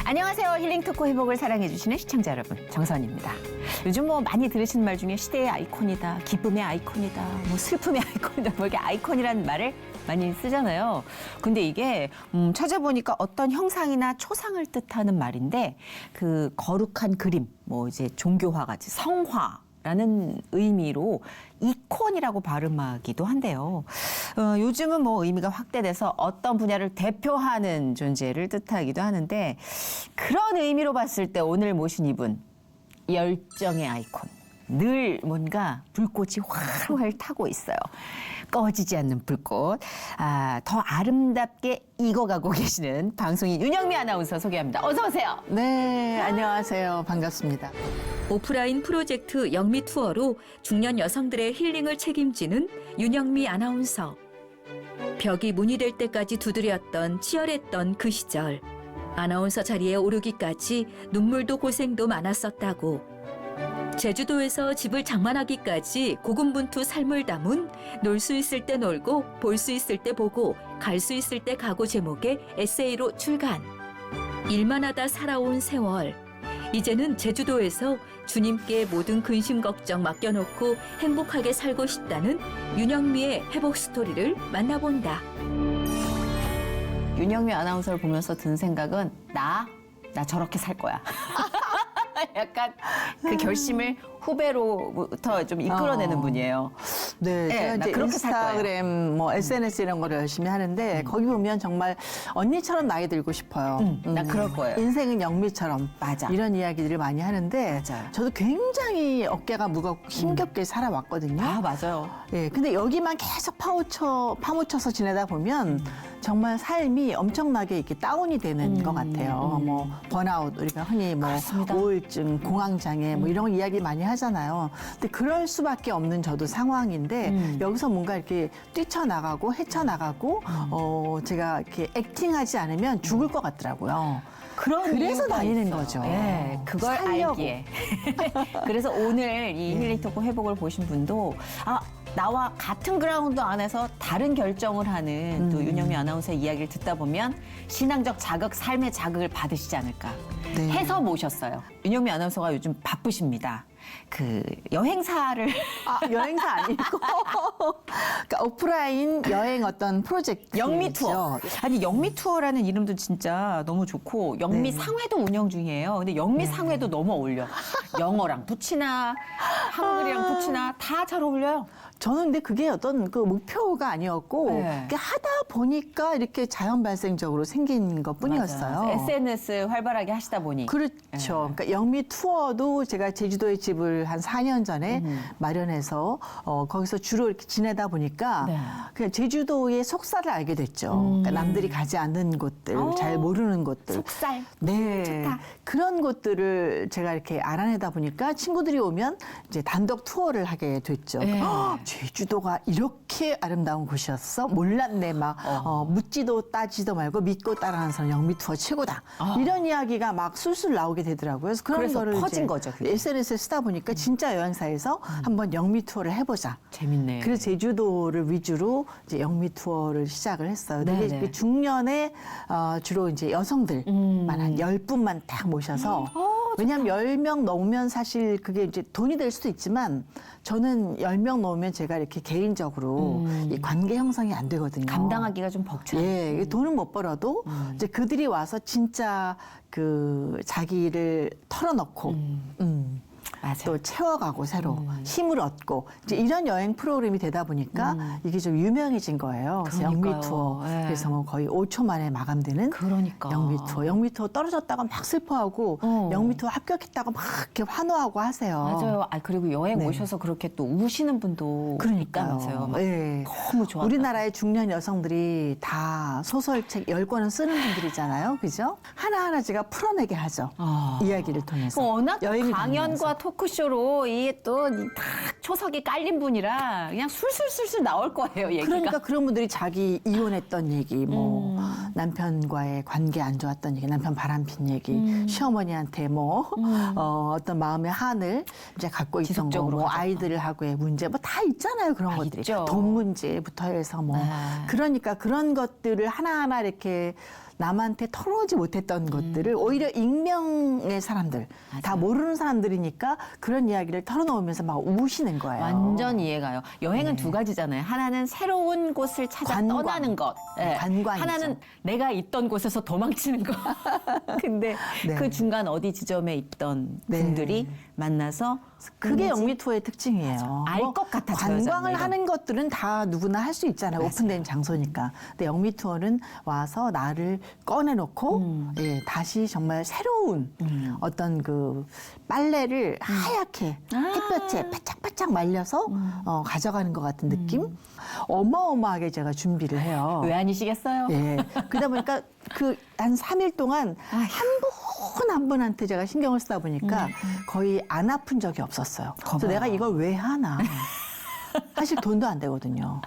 안녕하세요. 힐링 토크 회복을 사랑해주시는 시청자 여러분, 정선입니다. 요즘 뭐 많이 들으시는 말 중에 시대의 아이콘이다, 기쁨의 아이콘이다, 뭐 슬픔의 아이콘이다, 뭐 이렇게 아이콘이라는 말을 많이 쓰잖아요. 근데 이게 찾아보니까 어떤 형상이나 초상을 뜻하는 말인데 그 거룩한 그림, 뭐 이제 종교화 같이 성화 라는 의미로 이콘이라고 발음하기도 한데요. 요즘은 뭐 의미가 확대돼서 어떤 분야를 대표하는 존재를 뜻하기도 하는데 그런 의미로 봤을 때 오늘 모신 이분 열정의 아이콘. 늘 뭔가 불꽃이 활활 타고 있어요. 꺼지지 않는 불꽃. 더 아름답게 익어가고 계시는 방송인 윤영미 아나운서 소개합니다. 어서 오세요. 네, 안녕하세요. 반갑습니다. 오프라인 프로젝트 영미 투어로 중년 여성들의 힐링을 책임지는 윤영미 아나운서. 벽이 문이 될 때까지 두드렸던 치열했던 그 시절. 아나운서 자리에 오르기까지 눈물도 고생도 많았었다고. 제주도에서 집을 장만하기까지 고군분투 삶을 담은 놀 수 있을 때 놀고 볼 수 있을 때 보고 갈 수 있을 때 가고 제목의 에세이로 출간. 일만 하다 살아온 세월. 이제는 제주도에서 주님께 모든 근심 걱정 맡겨놓고 행복하게 살고 싶다는 윤영미의 회복 스토리를 만나본다. 윤영미 아나운서를 보면서 든 생각은 나 저렇게 살 거야. 약간 그 결심을 후배로부터 좀 이끌어내는 분이에요. 네, 제가 나 이제 그렇게 살 거예요. 인스타그램, 뭐 SNS 이런 거를 열심히 하는데 거기 보면 정말 언니처럼 나이 들고 싶어요. 나 그럴 거예요. 인생은 영미처럼. 맞아. 이런 이야기들을 많이 하는데 맞아요. 저도 굉장히 어깨가 무겁고 힘겹게 살아왔거든요. 맞아요. 예, 근데 여기만 계속 파묻혀서 지내다 보면 정말 삶이 엄청나게 이렇게 다운이 되는 것 같아요. 뭐 번아웃, 우리가 흔히 뭐 그렇습니다. 우울증, 공황장애 뭐 이런 이야기 많이 하잖아요. 근데 그럴 수밖에 없는 저도 상황인데 여기서 뭔가 이렇게 뛰쳐나가고 헤쳐나가고 제가 이렇게 액팅하지 않으면 죽을 것 같더라고요. 그래서 이유가 다니는 있어요. 거죠. 예, 그걸 살려고. 알기에. 그래서 오늘 이 힐링 토크 회복을 보신 분도 나와 같은 그라운드 안에서 다른 결정을 하는 또 윤영미 아나운서의 이야기를 듣다 보면 신앙적 자극, 삶의 자극을 받으시지 않을까 네. 해서 모셨어요. 윤영미 아나운서가 요즘 바쁘십니다. 그 여행사를 여행사 아니고 그러니까 오프라인 여행 어떤 프로젝트 영미 투어. 아니 영미 투어라는 이름도 진짜 너무 좋고 영미 상회도 운영 중이에요. 근데 영미 상회도 너무 어울려. 영어랑 붙이나 한글이랑 붙이나 다 잘 어울려요. 저는 근데 그게 어떤 그 목표가 아니었고 네. 이렇게 하다 보니까 이렇게 자연 발생적으로 생긴 것 뿐이었어요. 맞아. SNS 활발하게 하시다 보니. 그렇죠. 그러니까 영미 투어도 제가 제주도에 집을 한 4년 전에 마련해서 거기서 주로 이렇게 지내다 보니까 네. 그냥 제주도의 속살을 알게 됐죠. 그러니까 남들이 가지 않는 곳들, 잘 모르는 곳들. 속살. 네. 좋다. 그런 곳들을 제가 이렇게 알아내다 보니까 친구들이 오면 이제 단독 투어를 하게 됐죠. 네. 제주도가 이렇게 아름다운 곳이었어? 몰랐네. 막 묻지도 따지도 말고 믿고 따라하는 사람 영미 투어 최고다. 이런 이야기가 막 술술 나오게 되더라고요. 그래서 그런 그래서 거를 퍼진 이제 거죠, 그게. SNS에 쓰다 보니까 진짜 여행사에서 한번 영미 투어를 해보자. 재밌네. 그래서 제주도를 위주로 이제 영미 투어를 시작을 했어요. 네네. 되게 중년에 주로 이제 여성들만 한 10분만 딱 모셔서 왜냐하면 10명 넘으면 사실 그게 이제 돈이 될 수도 있지만 저는 10명 넘으면 제가 이렇게 개인적으로 이 관계 형성이 안 되거든요. 감당하기가 좀 벅차. 예, 돈은 못 벌어도 이제 그들이 와서 진짜 그 자기를 털어놓고 맞아. 또 채워가고 새로 힘을 얻고 이제 이런 여행 프로그램이 되다 보니까 이게 좀 유명해진 거예요. 그래서 그러니까요. 영미 투어. 예. 그래서 뭐 거의 5초 만에 마감되는 그러니까. 영미 투어. 영미 투어 떨어졌다가 막 슬퍼하고 영미 투어 합격했다가 막 이렇게 환호하고 하세요. 맞아요. 그리고 여행 네. 오셔서 그렇게 또 우시는 분도 있다면서요. 막 예. 너무 좋았다. 우리나라의 중년 여성들이 다 소설책 10권은 쓰는 분들이잖아요. 그죠? 하나하나 제가 풀어내게 하죠. 이야기를 통해서. 워낙 여행을 강연과 다니면서. 토크쇼로 이게 또 딱 초석이 깔린 분이라 그냥 술술술술 나올 거예요, 얘기가. 그러니까 그런 분들이 자기 이혼했던 얘기, 뭐 남편과의 관계 안 좋았던 얘기, 남편 바람핀 얘기, 시어머니한테 뭐 어떤 마음의 한을 이제 갖고 있던 거, 지속적으로 뭐 가졌던. 아이들하고의 문제, 뭐 다 있잖아요 그런 것들이. 있죠. 돈 문제부터 해서 뭐 아. 그러니까 그런 것들을 하나하나 이렇게 남한테 털어오지 못했던 것들을 오히려 익명의 사람들, 다 모르는 사람들이니까 그런 이야기를 털어놓으면서 막 우시는 거예요. 완전 이해가요. 여행은 두 가지잖아요. 하나는 새로운 곳을 찾아 관광. 떠나는 것. 네. 관광이죠. 하나는 내가 있던 곳에서 도망치는 것. 근데 네. 그 중간 어디 지점에 있던 네. 분들이 만나서 그게 왠지 영미 투어의 특징이에요. 알 뭐 것 같아져요, 관광을 저는 하는 것들은 다 누구나 할 수 있잖아요. 오픈된 장소니까. 근데 영미 투어는 와서 나를 꺼내놓고 예, 다시 정말 새로운 어떤 그 빨래를 하얗게 햇볕에 바짝바짝 말려서 가져가는 것 같은 느낌? 어마어마하게 제가 준비를 해요. 왜 아니시겠어요? 예. 그러다 보니까 그 한 3일 동안 한 분 한 분한테 제가 신경을 쓰다 보니까 거의 안 아픈 적이 없었어요. 그래서 거봐요. 내가 이걸 왜 하나. 사실 돈도 안 되거든요.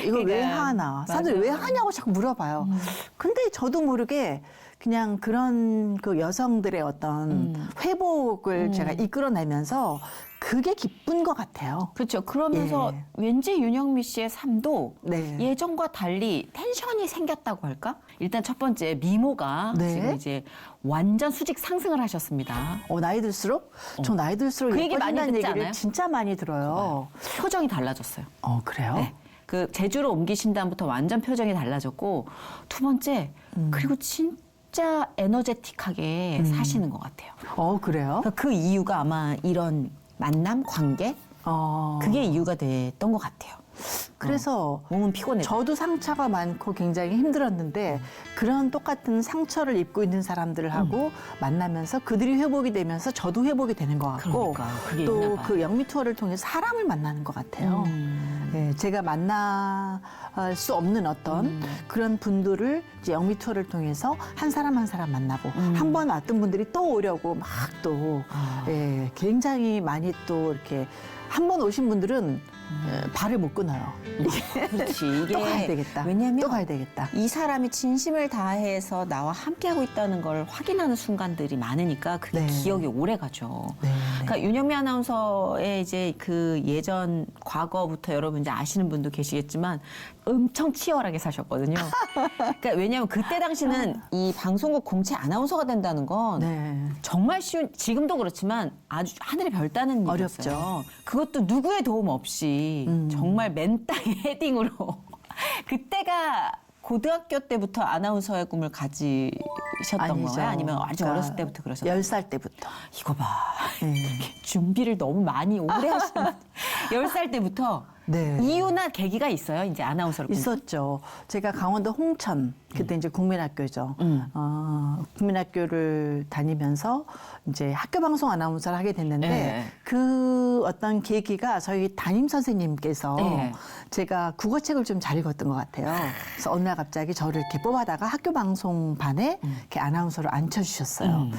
이걸 왜 그러니까, 하나. 사람들이 왜 하냐고 자꾸 물어봐요. 근데 저도 모르게 그냥 그런 그 여성들의 어떤 회복을 제가 이끌어내면서 그게 기쁜 것 같아요. 그렇죠. 그러면서 예. 왠지 윤영미 씨의 삶도 네. 예전과 달리 텐션이 생겼다고 할까? 일단 첫 번째 미모가 네. 지금 이제 완전 수직 상승을 하셨습니다. 나이 들수록? 저 나이 들수록 그 얘기 많이 예뻐진다는 듣지 얘기를 않아요? 진짜 많이 들어요. 표정이 달라졌어요. 그래요? 네. 그 제주로 옮기신 다음부터 완전 표정이 달라졌고 두 번째 그리고 진짜 에너제틱하게 사시는 것 같아요. 그래요? 그러니까 그 이유가 아마 이런 만남, 관계 그게 이유가 됐던 것 같아요. 그래서 몸은 피곤해. 저도 상처가 많고 굉장히 힘들었는데 그런 똑같은 상처를 입고 있는 사람들하고 만나면서 그들이 회복이 되면서 저도 회복이 되는 것 같고 그러니까요. 그게 있나 또 봐요. 그 영미 투어를 통해 사람을 만나는 것 같아요. 예, 제가 만날 수 없는 어떤 그런 분들을 이제 영미 투어를 통해서 한 사람 한 사람 만나고 한 번 왔던 분들이 또 오려고 막 또 예, 굉장히 많이 또 이렇게 한 번 오신 분들은 발을 못 끊어요. 그렇지. 이게 또 가야 되겠다. 왜냐면 또 가야 되겠다. 이 사람이 진심을 다해서 나와 함께하고 있다는 걸 확인하는 순간들이 많으니까 그게 네. 기억이 오래 가죠. 네, 네. 그러니까 윤영미 아나운서의 이제 그 예전 과거부터 여러분 이제 아시는 분도 계시겠지만 엄청 치열하게 사셨거든요. 그러니까 왜냐하면 그때 당시는 이 방송국 공채 아나운서가 된다는 건 네. 정말 쉬운, 지금도 그렇지만 아주 하늘의 별 따는 어렵죠. 일이었어요. 그것도 누구의 도움 없이 정말 맨 땅에 헤딩으로. 그때가 고등학교 때부터 아나운서의 꿈을 가지셨던 아니죠. 거예요? 아니면 아주 그러니까 어렸을 때부터 그러셨어요? 10살 때부터. 이거 봐. 네. 준비를 너무 많이 오래 하시는 10살 때부터 네. 이유나 계기가 있어요? 이제 아나운서를 있었죠. 제가 강원도 홍천, 그때 이제 국민학교죠. 국민학교를 다니면서 이제 학교 방송 아나운서를 하게 됐는데 네. 그 어떤 계기가 저희 담임 선생님께서 네. 제가 국어책을 좀 잘 읽었던 것 같아요. 그래서 어느 날 갑자기 저를 이렇게 뽑아다가 학교 방송반에 이렇게 아나운서로 앉혀주셨어요.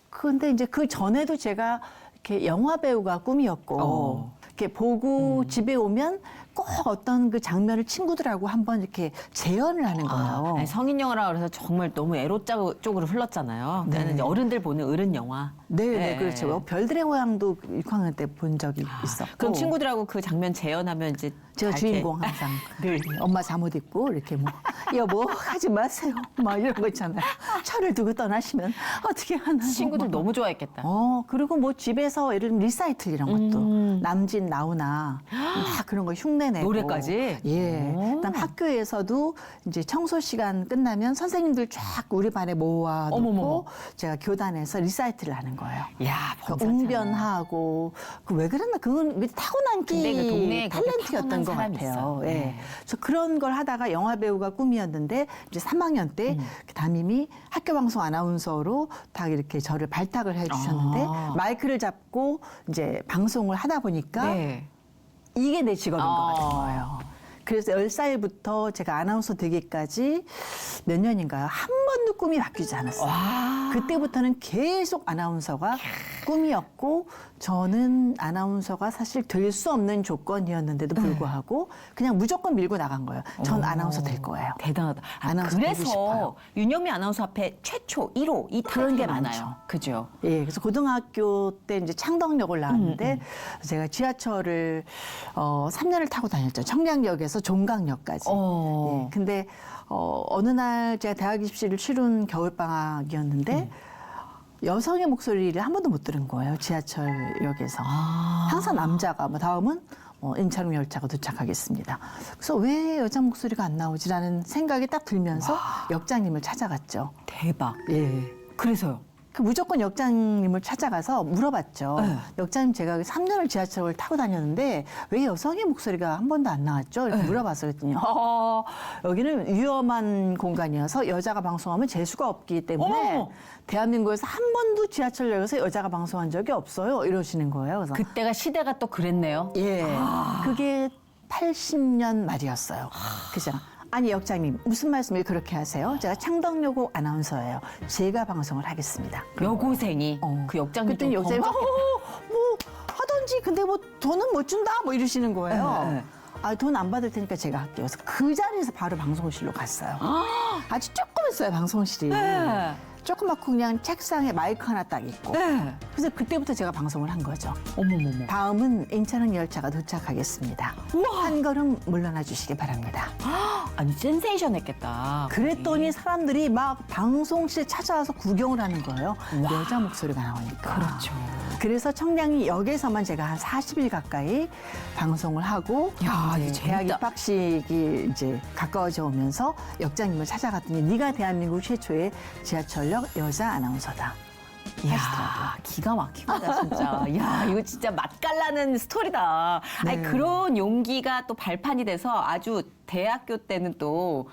그런데 이제 그 전에도 제가 이렇게 영화 배우가 꿈이었고 이렇게 보고 집에 오면 꼭 어떤 그 장면을 친구들하고 한번 이렇게 재현을 하는 거예요. 아니, 성인 영화라 그래서 정말 너무 에로 쪽으로 흘렀잖아요. 그러니까 이제 어른들 보는 어른 영화. 네, 네, 네. 그렇죠. 별들의 고향도 6학년 때 본 적이 있었고. 그럼 친구들하고 그 장면 재현하면 이제 제가 다 주인공 이렇게 항상 늘 엄마 잠옷 입고 이렇게 뭐 여보 하지 마세요 막 이런 거 있잖아요. 철을 두고 떠나시면 어떻게 하나. 친구들 너무 좋아했겠다. 그리고 뭐 집에서 예를 들면 리사이틀 이런 것도 남진 나훈아 막 그런 거 흉내내고 노래까지? 예. 오. 그다음 학교에서도 이제 청소 시간 끝나면 선생님들 쫙 우리 반에 모아놓고 어머머머. 제가 교단에서 리사이틀을 하는 거예요. 야, 그 범사잖아. 웅변하고 그 왜 그랬나 그건 타고난 근데 그 동네에 끼 그렇게 탤런트였던 타고난 것 사람이 같아요. 있어. 예. 네. 그래서 그런 걸 하다가 영화 배우가 꿈이었는데 이제 3학년 때 그 담임이 학교 방송 아나운서로 딱 이렇게 저를 발탁을 해주셨는데 아. 마이크를 잡고 이제 방송을 하다 보니까 네. 이게 내 직업인 것 같은 아. 거예요. 그래서 10살부터 제가 아나운서 되기까지 몇 년인가요? 한 번도 꿈이 바뀌지 않았어요. 와. 그때부터는 계속 아나운서가 꿈이었고 저는 아나운서가 사실 될 수 없는 조건이었는데도 불구하고 그냥 무조건 밀고 나간 거예요. 전 아나운서 될 거예요. 대단하다. 아나운서 되고 그래서 싶어요. 윤영미 아나운서 앞에 최초 1호 이 그런 게 많아요. 많죠. 그죠? 예, 그래서 고등학교 때 이제 창덕역을 나왔는데 제가 지하철을 3년을 타고 다녔죠. 청량역에서 종강역까지. 예, 근데 어느 날 제가 대학 입시를 치룬 겨울방학이었는데 여성의 목소리를 한 번도 못 들은 거예요. 지하철역에서. 항상 남자가, 다음은 인천 열차가 도착하겠습니다. 그래서 왜 여자 목소리가 안 나오지라는 생각이 딱 들면서 역장님을 찾아갔죠. 대박. 예. 그래서요. 무조건 역장님을 찾아가서 물어봤죠. 네. 역장님, 제가 3년을 지하철을 타고 다녔는데 왜 여성의 목소리가 한 번도 안 나왔죠? 이렇게 물어봤어요. 그랬더니 여기는 위험한 공간이어서 여자가 방송하면 재수가 없기 때문에 어머! 대한민국에서 한 번도 지하철역에서 여자가 방송한 적이 없어요. 이러시는 거예요. 그래서 그때가 시대가 또 그랬네요. 예, 그게 80년 말이었어요. 그죠? 아니, 역장님, 무슨 말씀을 그렇게 하세요? 제가 창덕여고 아나운서예요. 제가 방송을 하겠습니다. 여고생이 그 역장님 그랬더니 좀 역장님, 범벅해. 뭐 하던지, 근데 뭐 돈은 못 준다, 뭐 이러시는 거예요. 네, 네. 아, 돈 안 받을 테니까 제가 할게요. 그래서 그 자리에서 바로 방송실로 갔어요. 아주 조그맸어요, 방송실이. 네. 조그맣고 그냥 책상에 마이크 하나 딱 있고. 네. 그래서 그때부터 제가 방송을 한 거죠. 어머머머. 다음은 인천항 열차가 도착하겠습니다. 한 걸음 물러나 주시기 바랍니다. 아니 센세이션했겠다. 그랬더니 사람들이 막 방송실 찾아와서 구경을 하는 거예요. 여자 목소리가 나오니까. 그렇죠. 그래서 청량리 역에서만 제가 한 40일 가까이 방송을 하고 야, 이제 이거 대학 재밌다. 입학식이 이제 가까워져 오면서 역장님을 찾아갔더니 네가 대한민국 최초의 지하철역 여자 아나운서다. 하시더라고요. 야, 기가 막히다 진짜. 야, 이거 진짜 맛깔나는 스토리다. 아니 네. 그런 용기가 또 발판이 돼서 아주 대학교 때는 또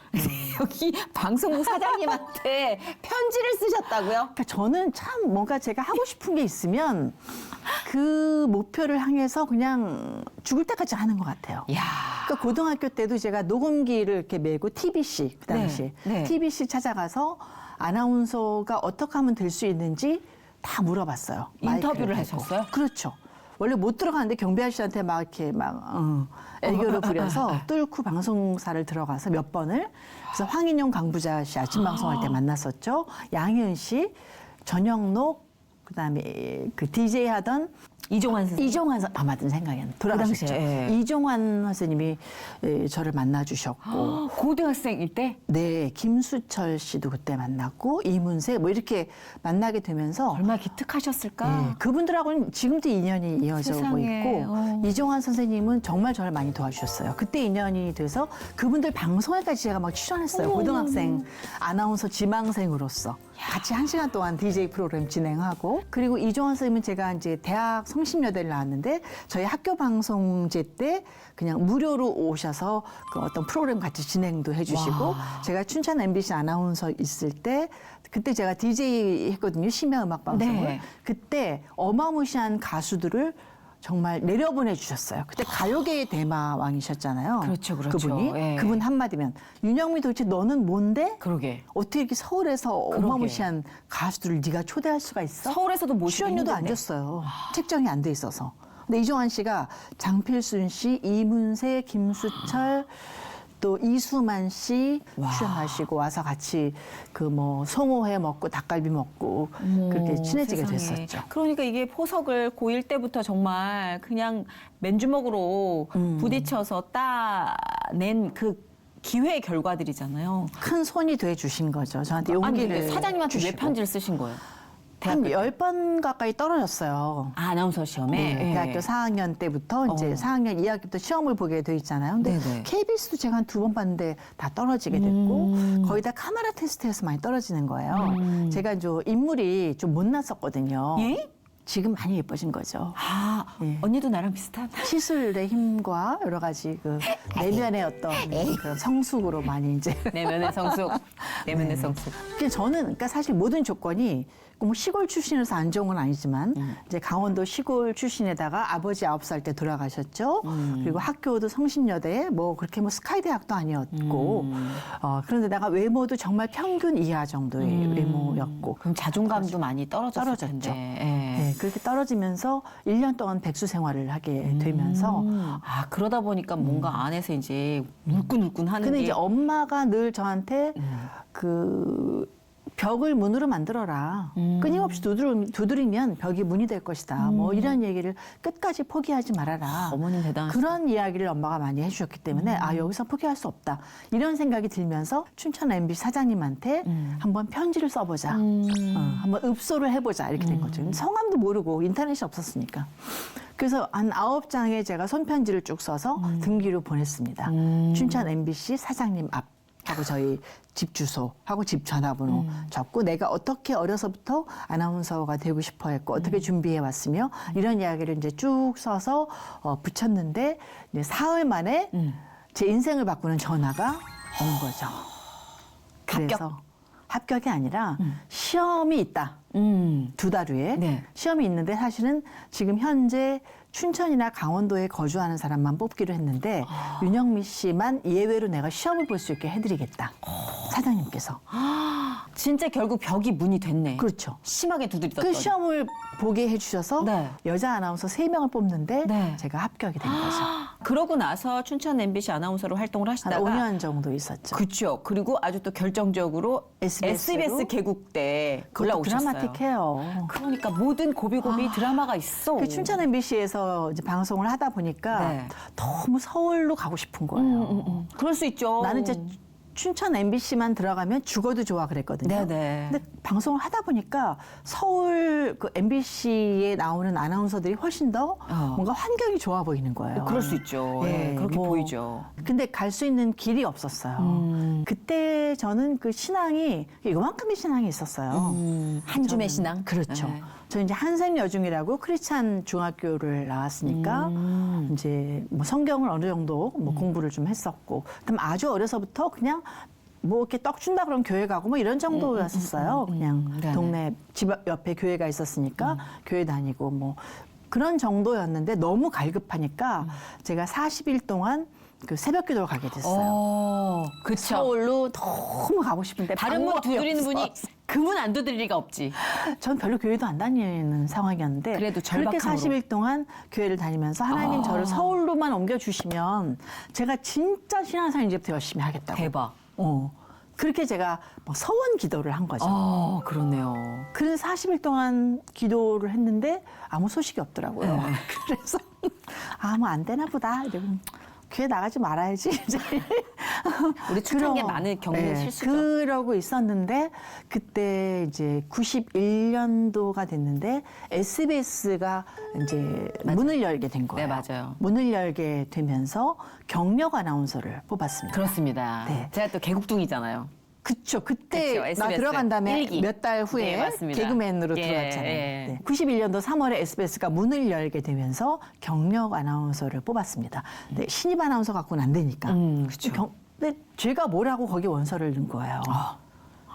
여기 방송국 사장님한테 편지를 쓰셨다고요? 그러니까 저는 참 뭔가 제가 하고 싶은 게 있으면 그 목표를 향해서 그냥 죽을 때까지 하는 것 같아요. 야, 그러니까 고등학교 때도 제가 녹음기를 이렇게 메고 TBC 그 당시 네. TBC 찾아가서 아나운서가 어떻게 하면 될 수 있는지 다 물어봤어요. 인터뷰를 마이크를 대고. 하셨어요? 그렇죠. 원래 못 들어가는데 경비 아저씨한테 막 이렇게 애교를 부려서 뚫고 방송사를 들어가서 몇 번을 그래서 황인용 강부자 씨 아침 방송할 때 만났었죠. 양희은 씨, 전영록 그다음에 그 DJ 하던 이종환 선생님. 이종환 맞은 생각이 안 나. 돌아가셨죠. 당시에, 예. 이종환 선생님이 저를 만나주셨고, 고등학생일 때? 네, 김수철 씨도 그때 만났고, 이문세 뭐 이렇게 만나게 되면서 얼마나 기특하셨을까? 예, 그분들하고는 지금도 인연이 이어져 오고 세상에, 있고 이종환 선생님은 정말 저를 많이 도와주셨어요. 그때 인연이 돼서 그분들 방송에까지 제가 막 출연했어요. 고등학생 아나운서 지망생으로서 같이 1시간 동안 DJ 프로그램 진행하고 그리고 이종환 선생님은 제가 이제 대학 성심여대를 나왔는데 저희 학교 방송제 때 그냥 무료로 오셔서 그 어떤 프로그램 같이 진행도 해주시고 제가 춘천 MBC 아나운서 있을 때 그때 제가 DJ 했거든요. 심야 음악 방송을. 네. 그때 어마무시한 가수들을 정말 내려보내 주셨어요. 그때 가요계의 대마왕이셨잖아요. 그렇죠, 그렇죠. 그분이 예. 그분 한마디면 윤영미 도대체 너는 뭔데? 그러게. 어떻게 이렇게 서울에서 어마무시한 가수들을 네가 초대할 수가 있어? 서울에서도 모시기 출연료도 안 힘든데. 줬어요. 책정이 안 돼 있어서. 근데 이종환 씨가 장필순 씨, 이문세, 김수철 또 이수만 씨 출연하시고 와서 같이 그 뭐 송어회 먹고 닭갈비 먹고 그렇게 친해지게 세상에. 됐었죠. 그러니까 이게 포석을 고1 때부터 정말 그냥 맨주먹으로 부딪혀서 따낸 그 기회의 결과들이잖아요. 큰 손이 돼 주신 거죠. 저한테 아니 용기를 근데 사장님한테 왜 주시고. 편지를 쓰신 거예요? 한 대학교 때. 10번 가까이 떨어졌어요. 아나운서 시험에? 네, 예. 대학교 4학년 때부터 이제 4학년 2학기부터 시험을 보게 돼 있잖아요. 근데 네네. KBS도 제가 한 2번 봤는데 다 떨어지게 됐고 거의 다 카메라 테스트에서 많이 떨어지는 거예요. 제가 이제 인물이 좀 못났었거든요. 예? 지금 많이 예뻐진 거죠. 아, 예. 언니도 나랑 비슷한. 시술의 힘과 여러 가지 그 내면의 어떤 그런 성숙으로 많이 이제. 내면의 성숙. 내면의 성숙. 그래서 저는 그러니까 사실 모든 조건이 뭐 시골 출신에서 안 좋은 건 아니지만 이제 강원도 시골 출신에다가 아버지 9살 때 돌아가셨죠. 그리고 학교도 성신여대 뭐 그렇게 뭐 스카이 대학도 아니었고 그런데다가 외모도 정말 평균 이하 정도의 외모였고 그럼 자존감도 많이 떨어졌을 떨어졌죠. 텐데. 예. 네, 그렇게 떨어지면서 1년 동안 백수 생활을 하게 되면서 아, 그러다 보니까 뭔가 안에서 이제 울끈울끈 하는 근데 게. 이제 엄마가 늘 저한테 그 벽을 문으로 만들어라. 끊임없이 두드리면 벽이 문이 될 것이다. 뭐 이런 얘기를 끝까지 포기하지 말아라. 어머님 대단하시다. 그런 이야기를 엄마가 많이 해주셨기 때문에 아 여기서 포기할 수 없다. 이런 생각이 들면서 춘천 MBC 사장님한테 한번 편지를 써보자. 한번 읍소를 해보자. 이렇게 된 거죠. 성함도 모르고 인터넷이 없었으니까. 그래서 한 9장에 제가 손편지를 쭉 써서 등기로 보냈습니다. 춘천 MBC 사장님 앞. 하고 저희 집 주소하고 집 전화번호 적고 내가 어떻게 어려서부터 아나운서가 되고 싶어 했고 어떻게 준비해 왔으며 이런 이야기를 이제 쭉 써서 붙였는데 이제 사흘 만에 제 인생을 바꾸는 전화가 온 거죠. 그래서 합격이 아니라 시험이 있다. 2달 후에 네. 시험이 있는데 사실은 지금 현재 춘천이나 강원도에 거주하는 사람만 뽑기로 했는데 윤영미 씨만 예외로 내가 시험을 볼 수 있게 해드리겠다. 사장님께서. 진짜 결국 벽이 문이 됐네. 그렇죠. 심하게 두드리던. 그 시험을 보게 해주셔서 네. 여자 아나운서 3명을 뽑는데 네. 제가 합격이 된 거죠. 그러고 나서 춘천 MBC 아나운서로 활동을 한 하시다가 5년 정도 있었죠. 그렇죠. 그리고 아주 또 결정적으로 SBS 로? SBS 개국 때 그것도 올라오셨어요. 드라마틱해요. 그러니까 모든 고비고비 드라마가 있어. 그 춘천 MBC에서 이제 방송을 하다 보니까 네. 너무 서울로 가고 싶은 거예요. 그럴 수 있죠. 나는 이제 춘천 MBC만 들어가면 죽어도 좋아 그랬거든요. 네네. 근데 방송을 하다 보니까 서울 그 MBC에 나오는 아나운서들이 훨씬 더 뭔가 환경이 좋아 보이는 거예요. 그럴 수 있죠. 예, 예, 그렇게 뭐 보이죠. 근데 갈 수 있는 길이 없었어요. 그때 저는 그 신앙이 요만큼의 신앙이 있었어요. 한 줌의 저는- 신앙. 그렇죠. 네. 저 이제 한샘여중이라고 크리스찬 중학교를 나왔으니까 이제 뭐 성경을 어느 정도 뭐 공부를 좀 했었고, 그다음 아주 어려서부터 그냥 뭐 이렇게 떡 준다 그러면 교회 가고 뭐 이런 정도였었어요. 그냥 네네. 동네 집 옆에 교회가 있었으니까 교회 다니고 뭐 그런 정도였는데 너무 갈급하니까 제가 40일 동안 그 새벽 기도를 가게 됐어요. 그렇죠. 서울로 너무 가고 싶은데 다른 문 방법이 두드리는 분이 없었어. 그 문 안 두드릴 리가 없지. 전 별로 교회도 안 다니는 상황이었는데 그래도 그렇게 절박함으로. 40일 동안 교회를 다니면서 하나님 저를 서울로만 옮겨주시면 제가 진짜 신앙생활 이제부터 열심히 하겠다고. 대박. 그렇게 제가 뭐 서원 기도를 한 거죠. 그렇네요. 그래서 40일 동안 기도를 했는데 아무 소식이 없더라고요. 네. 그래서 뭐 안 되나 보다. 이러고 교회 나가지 말아야지. 우리 춘천에 많은 겪는 실수죠. 그러고 있었는데 그때 이제 91년도가 됐는데 SBS가 이제 문을 열게 된 거예요. 네, 맞아요. 문을 열게 되면서 경력 아나운서를 뽑았습니다. 그렇습니다. 네. 제가 또 개국둥이잖아요. 그쵸. 그때 그쵸, 나 SBS 들어간 다음에 일기. 몇 달 후에 네, 맞습니다. 개그맨으로 예, 들어갔잖아요. 예. 네. 91년도 3월에 SBS가 문을 열게 되면서 경력 아나운서를 뽑았습니다. 근데 신입 아나운서 갖고는 안 되니까. 그쵸. 근데 제가 뭐라고 거기 원서를 넣은 거예요.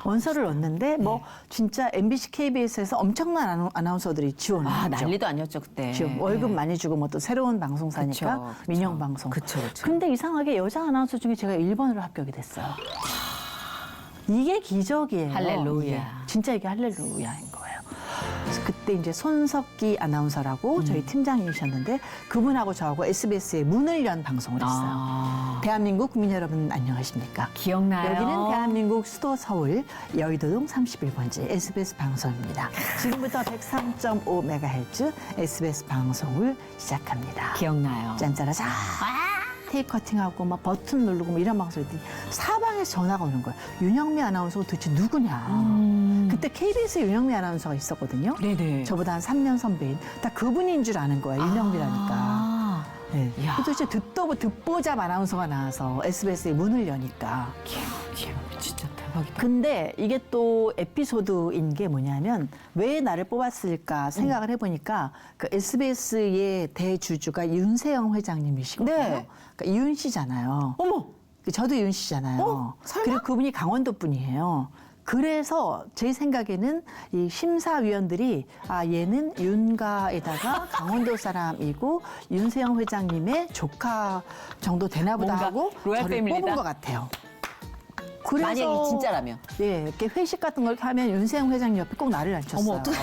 원서를 넣었는데 뭐 진짜 MBC, KBS에서 엄청난 아나운서들이 지원을 했죠. 난리도 아니었죠, 그때. 지금 월급 많이 주고 뭐 또 새로운 방송사니까 그쵸, 그쵸. 민영 방송. 그쵸, 그쵸. 근데 이상하게 여자 아나운서 중에 제가 1번으로 합격이 됐어요. 이게 기적이에요. 할렐루야. 이게. 진짜 이게 할렐루야인 거예요. 그래서 그때 이제 손석기 아나운서라고 저희 팀장이셨는데 그분하고 저하고 SBS에 문을 연 방송을 했어요. 대한민국 국민 여러분 안녕하십니까? 기억나요? 여기는 대한민국 수도 서울 여의도동 31번지 SBS 방송입니다. 지금부터 103.5MHz SBS 방송을 시작합니다. 기억나요. 짠짜라짠. 테이프 커팅하고 막 버튼 누르고 뭐 이런 방송이더니 사방에서 전화가 오는 거예요. 윤영미 아나운서가 도대체 누구냐. 그때 KBS에 윤영미 아나운서가 있었거든요. 네네. 저보다 한 3년 선배인. 딱 그분인 줄 아는 거야. 윤영미라니까. 네. 야. 도대체 듣보잡 아나운서가 나와서 SBS에 문을 여니까. 진짜 대박이다. 근데 이게 또 에피소드인 게 뭐냐면 왜 나를 뽑았을까 생각을 해보니까 그 SBS의 대주주가 윤세영 회장님이시거든요. 네. 그러니까 이윤 씨잖아요. 어머! 저도 이윤 씨잖아요. 설마? 그리고 그분이 강원도 분이에요. 그래서 제 생각에는 이 심사위원들이 얘는 윤가에다가 강원도 사람이고 윤세영 회장님의 조카 정도 되나 보다 뭔가 하고 로얄 저를 패밀리다. 뽑은 것 같아요. 만약에 진짜라면. 예, 이렇게 회식 같은 걸 이렇게 하면 윤세영 회장님 옆에 꼭 나를 앉혔어요. 어머, 어떡해.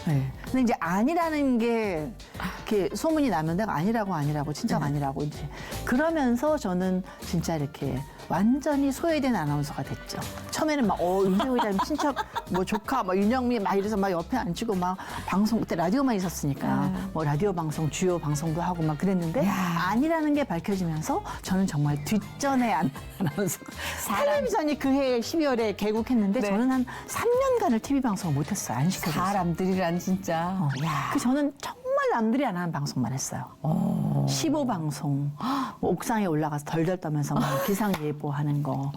네. 근데 이제 아니라는 게 이렇게 소문이 나면 내가 아니라고 진짜 아니라고 이제 그러면서 저는 진짜 이렇게 완전히 소외된 아나운서가 됐죠. 처음에는 막 윤세호 기자님 친척 뭐 조카 막 윤영미 막 이래서 막 옆에 앉히고 막 방송 그때 라디오만 있었으니까 뭐 라디오 방송 주요 방송도 하고 막 그랬는데 아니라는 게 밝혀지면서 저는 정말 뒷전의 아나운서. 텔레비전이 그해 12월에 개국했는데 네. 저는 한 3년간을 TV 방송을 못했어요. 안 시켜줬어요. 사람들이란 진짜. 그 저는 정말 남들이 안 하는 방송만 했어요. 15방송, 뭐 옥상에 올라가서 덜덜 떠면서 뭐 기상 예보하는 거,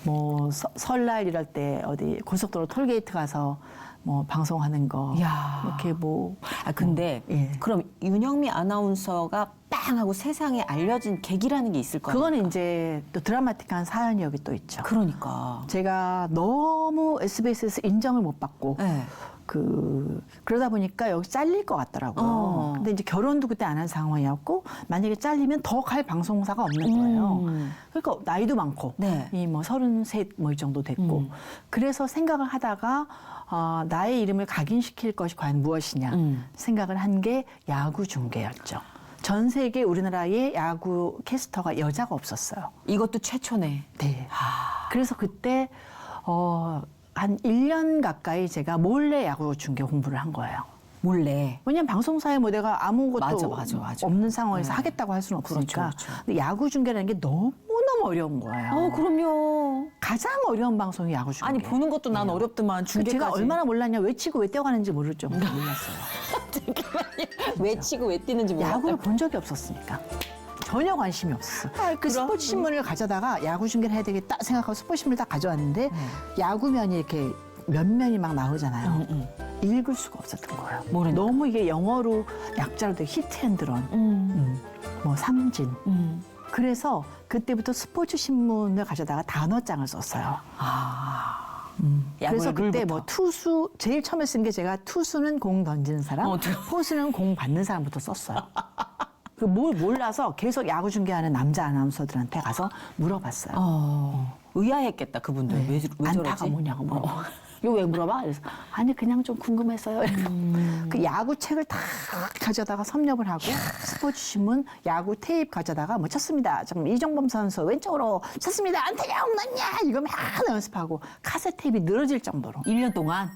뭐 설날 이럴 때 어디 고속도로 톨게이트 가서 뭐 방송하는 거, 야. 이렇게 뭐. 아 근데 예. 그럼 윤영미 아나운서가 빵 하고 세상에 알려진 계기라는 게 있을 거예요. 그거는 이제 또 드라마틱한 사연이 여기 또 있죠. 그러니까. 제가 너무 SBS에서 인정을 못 받고 네. 그러다 보니까 여기 잘릴 것 같더라고요. 근데 이제 결혼도 그때 안 한 상황이었고 만약에 잘리면 더 갈 방송사가 없는 거예요. 그러니까 나이도 많고 네. 이 뭐 33 뭐 이 정도 됐고 그래서 생각을 하다가 나의 이름을 각인시킬 것이 과연 무엇이냐 생각을 한 게 야구 중계였죠. 전 세계 우리나라에 야구 캐스터가 여자가 없었어요. 이것도 최초네. 네. 그래서 그때 한 1년 가까이 제가 몰래 야구 중계 공부를 한 거예요. 몰래. 왜냐면 방송사에 뭐 내가 아무것도 맞아. 없는 상황에서 네. 하겠다고 할 수는 없으니까. 그렇죠. 근데 야구 중계라는 게 너무너무 어려운 거예요. 그럼요. 가장 어려운 방송이 야구 중계. 아니 보는 것도 난 어렵더만 중계까지. 제가 얼마나 몰랐냐. 왜 치고 왜 뛰어가는지 모를 정도로 몰랐어요. 왜 치고 왜 뛰는지 몰랐어요. 야구를 본 적이 없었으니까. 전혀 관심이 없었어. 그 스포츠 신문을 가져다가 야구 중계를 해야 되겠다 생각하고 스포츠 신문을 딱 가져왔는데 야구면이 이렇게 몇 면이 막 나오잖아요. 읽을 수가 없었던 거예요. 모르니까. 너무 이게 영어로 약자로 되게 히트앤드런, 뭐 삼진. 그래서 그때부터 스포츠 신문을 가져다가 단어장을 썼어요. 그래서 그때 뭐 투수 제일 처음에 쓴 게 제가 투수는 공 던지는 사람, 포수는 공 받는 사람부터 썼어요. 뭘 몰라서 계속 야구 중계하는 남자 아나운서들한테 가서 물어봤어요. 의아했겠다 그분들. 왜 안타가 저러지? 뭐냐고 물어봐. 이거 왜 물어봐? 그래서 아니 그냥 좀 궁금해서요. 그 야구 책을 다 가져다가 섭렵을 하고 스포츠 신문 야구 테이프 가져다가 뭐 쳤습니다. 지금 이정범 선수 왼쪽으로 쳤습니다. 안타냐 없났냐 이거 막 연습하고 카세트 테이프가 늘어질 정도로 1년 동안.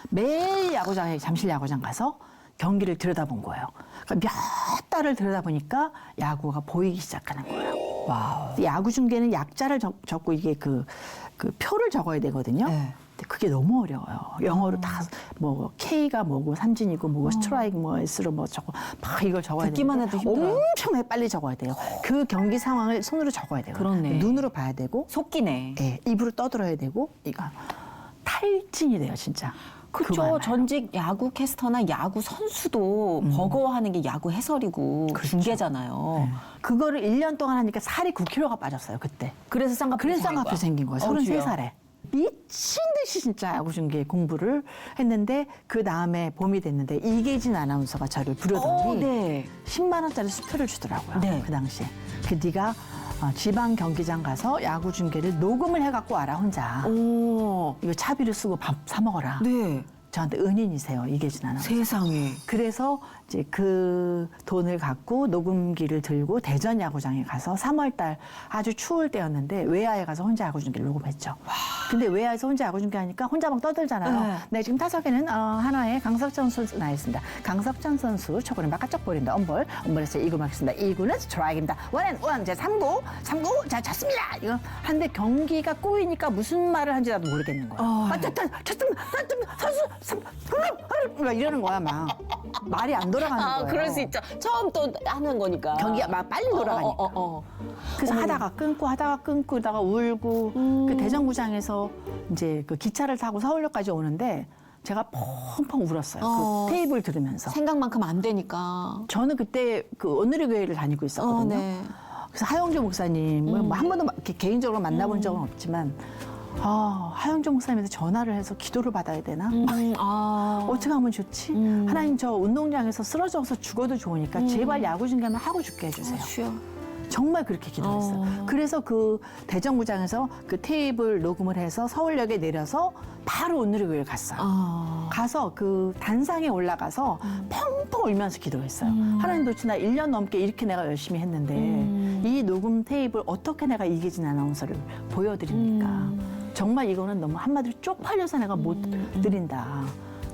매일 야구장에 잠실 야구장 가서 경기를 들여다본 거예요. 그러니까 몇 달을 들여다보니까 야구가 보이기 시작하는 거예요. 와우. 야구 중계는 약자를 적고 이게 그 표를 적어야 되거든요. 네. 근데 그게 너무 어려워요. 영어로 다 뭐 K가 뭐고 삼진이고 뭐고 스트라이크 뭐 S로 뭐 적고 막 이걸 적어야 돼요. 듣기만 해도 힘들어요. 엄청 빨리 적어야 돼요. 그 경기 상황을 손으로 적어야 돼요. 그렇네. 눈으로 봐야 되고, 속기네. 예, 입으로 떠들어야 되고, 이거 탈진이 돼요, 진짜. 그거 그쵸. 하나요. 전직 야구 캐스터나 야구 선수도 버거워하는 게 야구 해설이고 중계잖아요. 그거를 1년 동안 하니까 살이 9kg가 빠졌어요, 그때. 그래서 쌍꺼풀 그래서 쌍꺼풀 생긴 거예요. 33살에. 미친 듯이 진짜 야구 중계 공부를 했는데 그 다음에 봄이 됐는데 이계진 아나운서가 저를 부르더니 네. 10만 원짜리 수표를 주더라고요. 네. 그 당시에. 네가 지방 경기장 가서 야구 중계를 녹음을 해갖고 와라 혼자. 오. 이거 차비를 쓰고 밥 사 먹어라. 네. 저한테 은인이세요, 이계진 아나운서. 세상에. 그래서 이제 그 돈을 갖고 녹음기를 들고 대전 야구장에 가서 3월달 아주 추울 때였는데 외야에 가서 혼자 야구 중계를 녹음했죠. 근데 외야에서 혼자 야구 중계하니까 혼자 막 떠들잖아요. 네, 지금 타석에는 하나의 강석전 선수 나있습니다. 강석전 선수 초구는 바깥쪽 볼입니다. 엄볼에서 2구 맞겠습니다. 2구는 스트라이크입니다. 원앤원 제 3구 자 쳤습니다. 이거 한데 경기가 꼬이니까 무슨 말을 하는지 나도 모르겠는 거예요. 쳤습니다. 선수 막 이러는 거야 막 말이 안 돌아가는 거예요. 그럴 수 있죠. 처음 또 하는 거니까. 경기가 막 빨리 돌아가니까. 그래서 하다가 끊고다가 울고 그 대전구장에서 이제 그 기차를 타고 서울역까지 오는데 제가 펑펑 울었어요. 그 테이블 들으면서. 생각만큼 안 되니까. 저는 그때 그 오늘의 교회를 다니고 있었거든요. 네. 그래서 하영조 목사님을 뭐 한 번도 이렇게 개인적으로 만나본 적은 없지만 하영조 목사님한테 전화를 해서 기도를 받아야 되나? 어떻게 하면 좋지? 하나님 저 운동장에서 쓰러져서 죽어도 좋으니까 제발 야구 중계만 하고 죽게 해주세요. 주여. 정말 그렇게 기도했어요. 그래서 그 대정부장에서 그 테이블 녹음을 해서 서울역에 내려서 바로 온누리교회를 갔어요. 가서 그 단상에 올라가서 펑펑 울면서 기도했어요. 하나님 도대체 나 1년 넘게 이렇게 내가 열심히 했는데 이 녹음 테이블 어떻게 내가 이기진 아나운서를 보여드립니까? 정말 이거는 너무 한마디로 쪽팔려서 내가 못 드린다.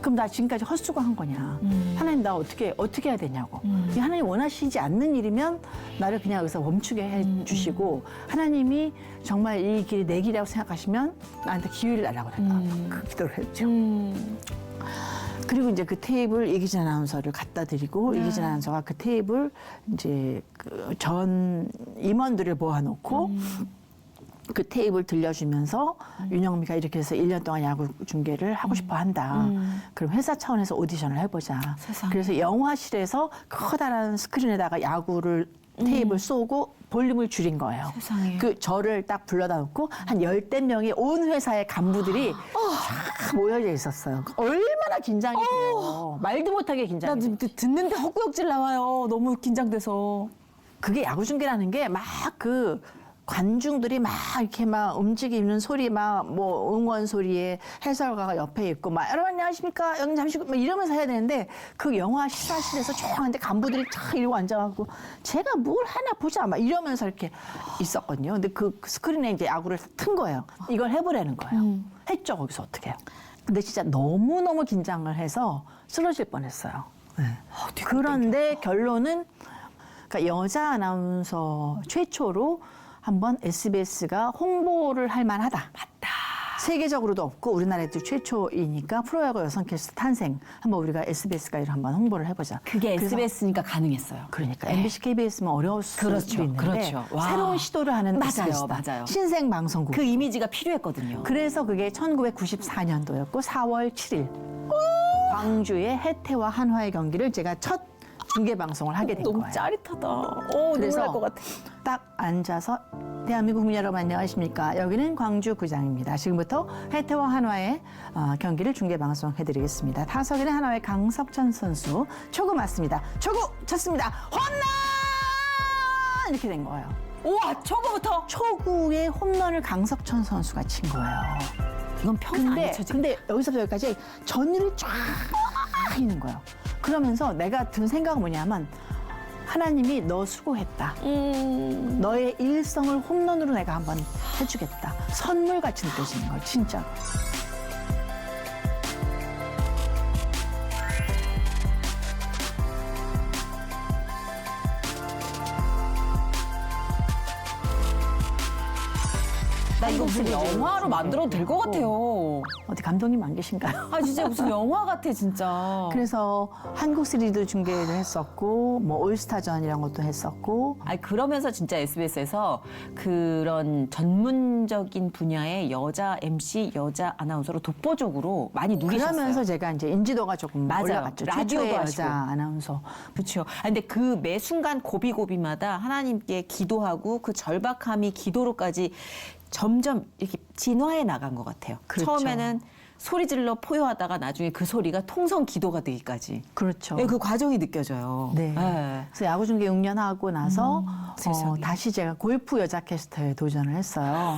그럼 나 지금까지 헛수고한 거냐? 하나님 나 어떻게 해야 되냐고. 이 하나님 원하시지 않는 일이면 나를 그냥 여기서 멈추게 해주시고 하나님이 정말 이 길이 내 길이라고 생각하시면 나한테 기회를 달라고 그랬다. 그 기도를 했죠. 그리고 이제 그 테이블 이기진 아나운서를 갖다 드리고 이기진 아나운서가 그 테이블 이제 그 전 임원들을 모아놓고 그 테이블 들려주면서 윤영미가 이렇게 해서 1년 동안 야구 중계를 하고 싶어 한다. 그럼 회사 차원에서 오디션을 해보자. 세상에. 그래서 영화실에서 커다란 스크린에다가 야구를 테이블 쏘고 볼륨을 줄인 거예요. 세상에. 그 저를 딱 불러다 놓고 한 열댓 명의 온 회사의 간부들이 쫙 모여져 있었어요. 얼마나 긴장이 돼요. 말도 못하게 나 긴장이 지금 돼요. 듣는데 헛구역질 나와요. 너무 긴장돼서. 그게 야구 중계라는 게 막 그 관중들이 막 이렇게 막 움직이는 소리 막 뭐 응원 소리에 해설가가 옆에 있고 막 여러분 안녕하십니까 여기 잠시 막 이러면서 해야 되는데 그 영화 시사실에서 조용한데 간부들이 쫙 이러고 앉아갖고 제가 뭘 하나 보자 막 이러면서 이렇게 있었거든요. 근데 그 스크린에 이제 야구를 튼 거예요. 이걸 해보라는 거예요. 했죠 거기서 어떻게? 근데 진짜 너무 긴장을 해서 쓰러질 뻔했어요. 네. 그런데 결론은 그러니까 여자 아나운서 최초로 한번 SBS가 홍보를 할 만하다. 맞다. 세계적으로도 없고 우리나라에도 최초이니까 프로야구 여성 캐스터 탄생. 한번 우리가 SBS가 이를 한번 홍보를 해보자. 그게 그래서 SBS니까 가능했어요. 그러니까 네. MBC, KBS면 어려울 수도 그렇죠, 있는데 그렇죠. 와. 새로운 시도를 하는 맞아요, SBS다. 맞아요. 신생 방송국. 그 이미지가 필요했거든요. 그래서 그게 1994년도였고 4월 7일 광주의 해태와 한화의 경기를 제가 첫 중계 방송을 하게 된 너무 거예요. 짜릿하다. 오, 눈물 그래서 날것 같아. 딱 앉아서 대한민국 국민 여러분 안녕하십니까? 여기는 광주구장입니다. 지금부터 해태와 한화의 경기를 중계 방송해드리겠습니다. 타석에는 한화의 강석천 선수 초구 맞습니다. 초구 쳤습니다. 홈런! 이렇게 된 거예요. 우와, 초구부터. 초구에 홈런을 강석천 선수가 친 거예요. 이건 평소 근데, 아니죠, 지금. 근데 여기서부터 여기까지 전율이 쫙 있는 거예요. 그러면서 내가 든 생각은 뭐냐면 하나님이 너 수고했다. 너의 일성을 홈런으로 내가 한번 해주겠다. 선물같이 느껴지는 거예요. 진짜. 나 이거 무슨 한국 영화로 시리즈 만들어도 될 것 같아요. 어디 감독님 안 계신가요? 아, 진짜 무슨 영화 같아, 진짜. 그래서 한국 시리즈 중계를 했었고 뭐 올스타전 이런 것도 했었고 아니, 그러면서 진짜 SBS에서 그런 전문적인 분야의 여자 MC, 여자 아나운서로 독보적으로 많이 누리셨어요. 그러면서 제가 이제 인지도가 조금 맞아요. 올라갔죠. 라디오도 최초의 하시고. 여자 아나운서. 그렇죠. 근데 그 매 순간 고비고비마다 하나님께 기도하고 그 절박함이 기도로까지 점점 이렇게 진화해 나간 것 같아요. 그렇죠. 처음에는 소리 질러 포효하다가 나중에 그 소리가 통성 기도가 되기까지. 그렇죠. 네, 그 과정이 느껴져요. 네. 그래서 야구 중계 6년 하고 나서 세상에. 다시 제가 골프 여자 캐스터에 도전을 했어요.